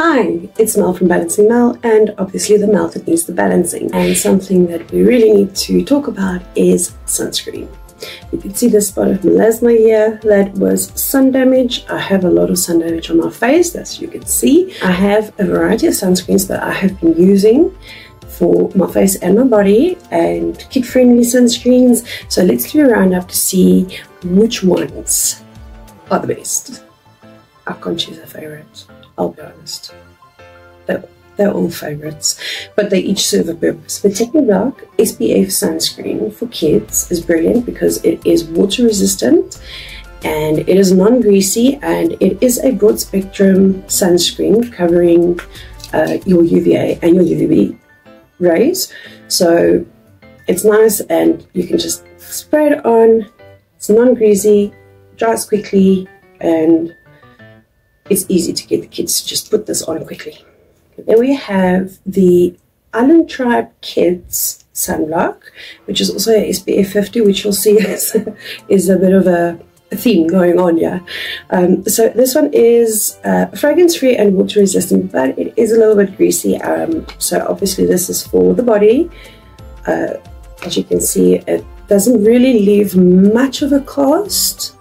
Hi, it's Mel from Balancing Mel, and obviously the Mel that needs the balancing. And something that we really need to talk about is sunscreen. You can see the spot of melasma here. That was sun damage. I have a lot of sun damage on my face, as you can see. I have a variety of sunscreens that I have been using for my face and my body, and kid-friendly sunscreens. So let's do a roundup to see which ones are the best. I can't choose a favorite, I'll be honest. They're all favorites, but they each serve a purpose. The TechniBlock SPF sunscreen for kids is brilliant because it is water resistant and it is non-greasy, and it is a broad spectrum sunscreen covering your UVA and your UVB rays. So it's nice and you can just spray it on. It's non-greasy, dries quickly, and it's easy to get the kids to just put this on quickly. Then we have the Isntree Kids Sunblock, which is also a SPF 50, which you'll see is a bit of a theme going on here. So this one is fragrance-free and water-resistant, but it is a little bit greasy. So obviously this is for the body. As you can see, it doesn't really leave much of a cast,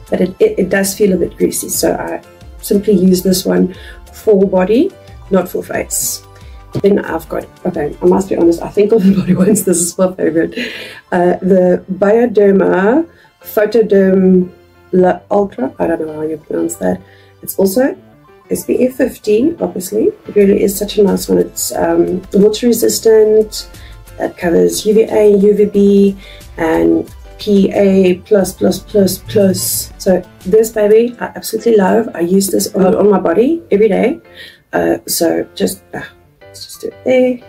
but it does feel a bit greasy. So I simply use this one for body, not for face. Then I've got, okay, I must be honest, I think all the body ones, this is my favorite. The Bioderma Photoderm Ultra, I don't know how you pronounce that. It's also SPF 50, obviously. It really is such a nice one. It's water resistant, that covers UVA, UVB, and PA++++. So this baby I absolutely love. I use this a lot on my body every day. So just let's just do it there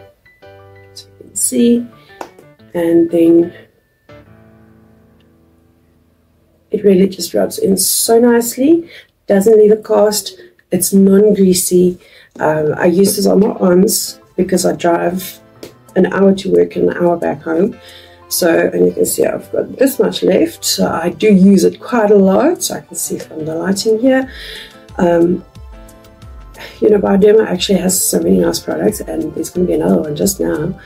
so you can see, and then it really just rubs in so nicely, doesn't leave a cast, it's non-greasy. I use this on my arms because I drive an hour to work and an hour back home. So, and you can see I've got this much left, so I do use it quite a lot. So I can see from the lighting here. You know, Bioderma actually has so many nice products, and there's going to be another one just now,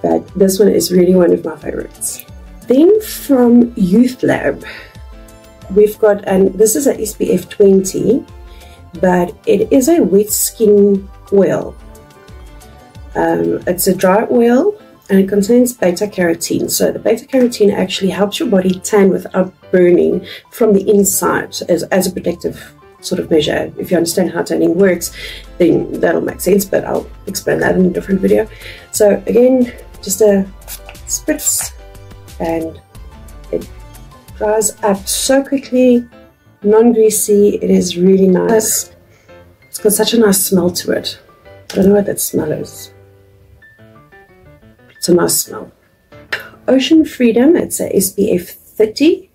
but this one is really one of my favorites. Then from Youth Lab, we've got, and this is a SPF 20, but it is a wet skin oil. It's a dry oil, and it contains beta-carotene. So the beta-carotene actually helps your body tan without burning from the inside as a protective sort of measure. If you understand how tanning works, then that'll make sense, but I'll explain that in a different video. So again, just a spritz, and it dries up so quickly, non-greasy. It is really nice. It's got such a nice smell to it. I don't know what that smell is. It's a nice smell. Ocean Freedom, it's a SPF 30.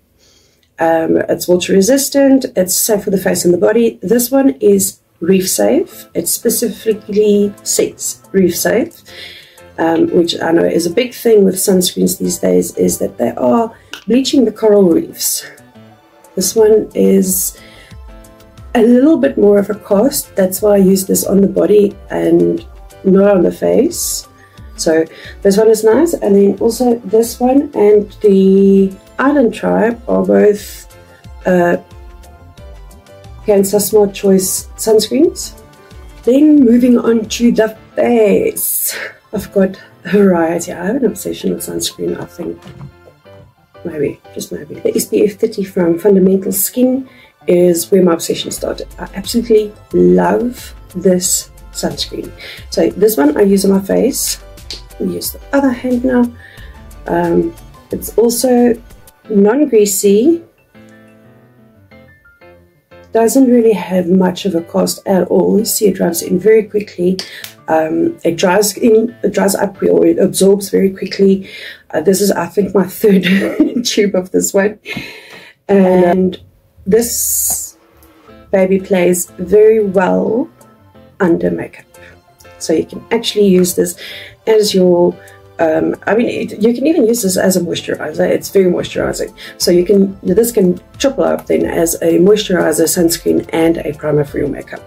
It's water resistant, it's safe for the face and the body. This one is reef safe. It specifically says reef safe, which I know is a big thing with sunscreens these days, is that they are bleaching the coral reefs. This one is a little bit more of a cast. That's why I use this on the body and not on the face. So this one is nice, and then also this one and the Isntree are both Cansa Smart Choice sunscreens. Then moving on to the face, I've got a variety. I have an obsession with sunscreen, I think. Maybe, just maybe. The SPF 30 from Fundamental Skin is where my obsession started. I absolutely love this sunscreen. So this one I use on my face. We use the other hand now. It's also non-greasy, doesn't really have much of a cast at all. You see it rubs in very quickly. It dries up, or it absorbs very quickly. This is, I think, my third tube of this one, and this baby plays very well under makeup. So you can actually use this as your I mean, you can even use this as a moisturizer. It's very moisturizing. So this can triple up then as a moisturizer, sunscreen, and a primer for your makeup.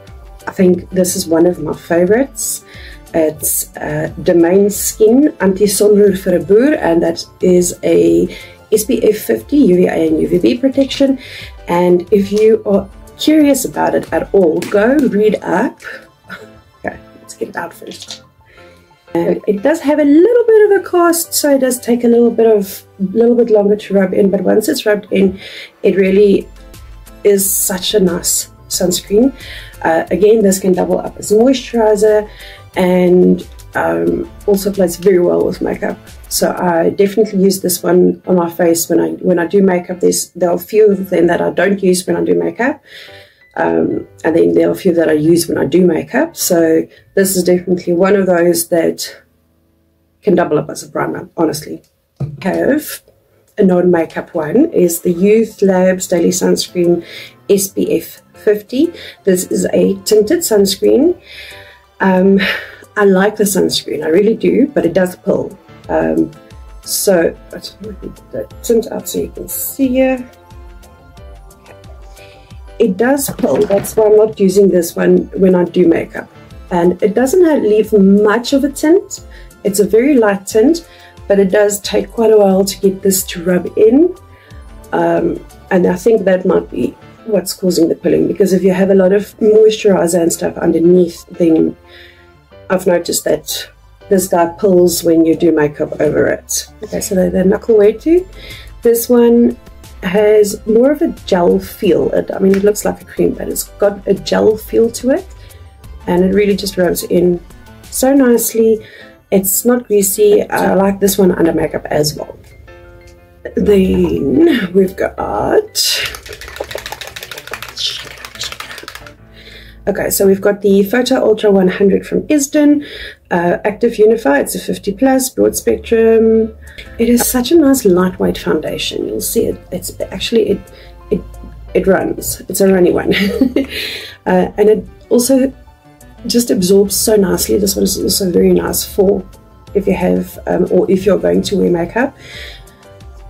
I think this is one of my favorites. It's Dermain Skin Anti-sonroer for a Boer, and that is a SPF 50 UVA and UVB protection. And if you are curious about it at all, go read up. Okay, let's get it out first. And it does have a little bit of a cast, so it does take a little bit longer to rub in, but once it's rubbed in, it really is such a nice sunscreen. Again, this can double up as a moisturizer, and also plays very well with makeup. So I definitely use this one on my face when I do makeup. There are a few of them that I don't use when I do makeup, and then there are a few that I use when I do makeup. So this is definitely one of those that can double up as a primer, honestly. I have a non-makeup one, is the Youth Labs Daily Sunscreen SPF 50. This is a tinted sunscreen. I like the sunscreen, I really do, but it does pull. So I just want to get the tint out so you can see here. It does pull, that's why I'm not using this one when I do makeup. And it doesn't leave much of a tint. It's a very light tint, but it does take quite a while to get this to rub in. And I think that might be what's causing the pulling, because if you have a lot of moisturizer and stuff underneath, then I've noticed that this guy pulls when you do makeup over it. Okay, so the Nakolwethu. This one has more of a gel feel. I mean, it looks like a cream, but it's got a gel feel to it, and it really just rubs in so nicely. It's not greasy. I like this one under makeup as well. Then we've got... Okay, so we've got the Photo Ultra 100 from Isdin, Active Unify. It's a 50 plus, broad spectrum. It is such a nice lightweight foundation. You'll see it. It's actually it runs. It's a runny one, and it also just absorbs so nicely. This one is also very nice for if you have or if you're going to wear makeup.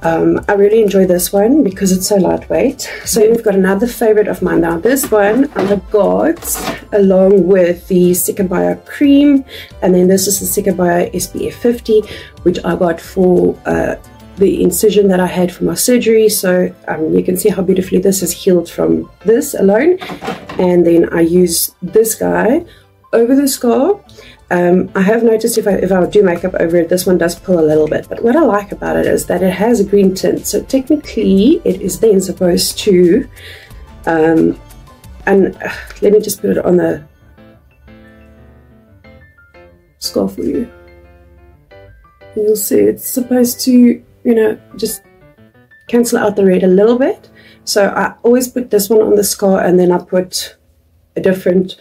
I really enjoy this one because it's so lightweight. So we've got another favorite of mine now. This one I got along with the CicaBio cream, and then this is the CicaBio SPF 50, which I got for the incision that I had for my surgery. So you can see how beautifully this has healed from this alone. And then I use this guy over the scar. I have noticed if I do makeup over it, this one does pull a little bit, but what I like about it is that it has a green tint, so technically it is then supposed to, and let me just put it on the scar for you, and you'll see it's supposed to, you know, just cancel out the red a little bit. So I always put this one on the scar, and then I put a different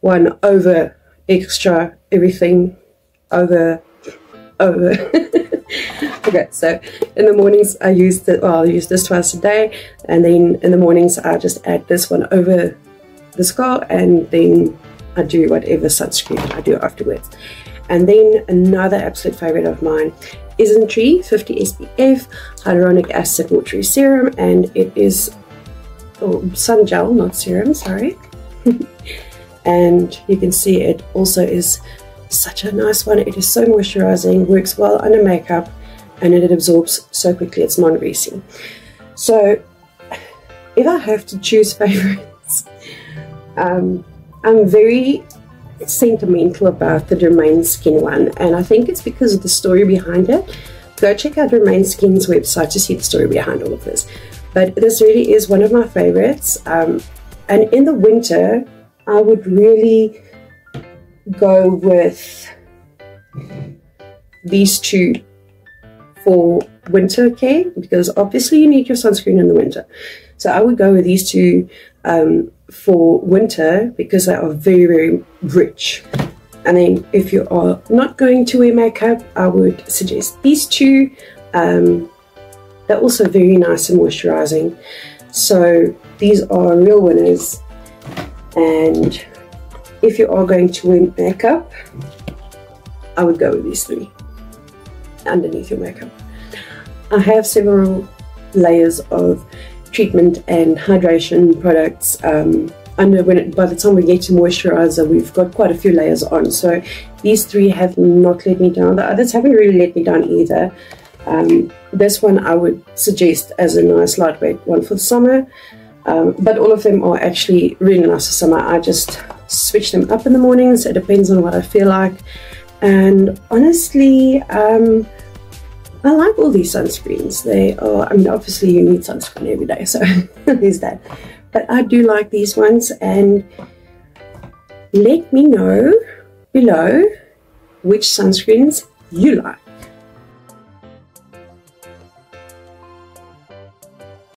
one over extra everything over. Okay, so in the mornings I use I'll use this twice a day, and then in the mornings I just add this one over the scar, and then I do whatever sunscreen I do afterwards. And then another absolute favorite of mine, Isntree 50 SPF Hyaluronic Acid Watery Serum, and it is sun gel, not serum, sorry. And you can see it also is such a nice one. It is so moisturizing, works well under makeup, and it absorbs so quickly. It's non-greasy. So if I have to choose favorites, I'm very sentimental about the Dermain Skin one, and I think it's because of the story behind it. Go check out Dermain Skin's website to see the story behind all of this. But this really is one of my favorites, and in the winter I would really go with these two for winter care, because obviously you need your sunscreen in the winter. So I would go with these two for winter because they are very, very rich. And then if you are not going to wear makeup, I would suggest these two. They're also very nice and moisturizing. So these are real winners. And if you are going to wear makeup, I would go with these three. underneath your makeup. I have several layers of treatment and hydration products by the time we get to moisturizer, we've got quite a few layers on. So these three have not let me down. The others haven't really let me down either. This one I would suggest as a nice lightweight one for the summer. But all of them are actually really nice for summer. I just switch them up in the mornings. It depends on what I feel like. And honestly, I like all these sunscreens. They are, I mean, obviously you need sunscreen every day, so there's that. But I do like these ones, and let me know below which sunscreens you like.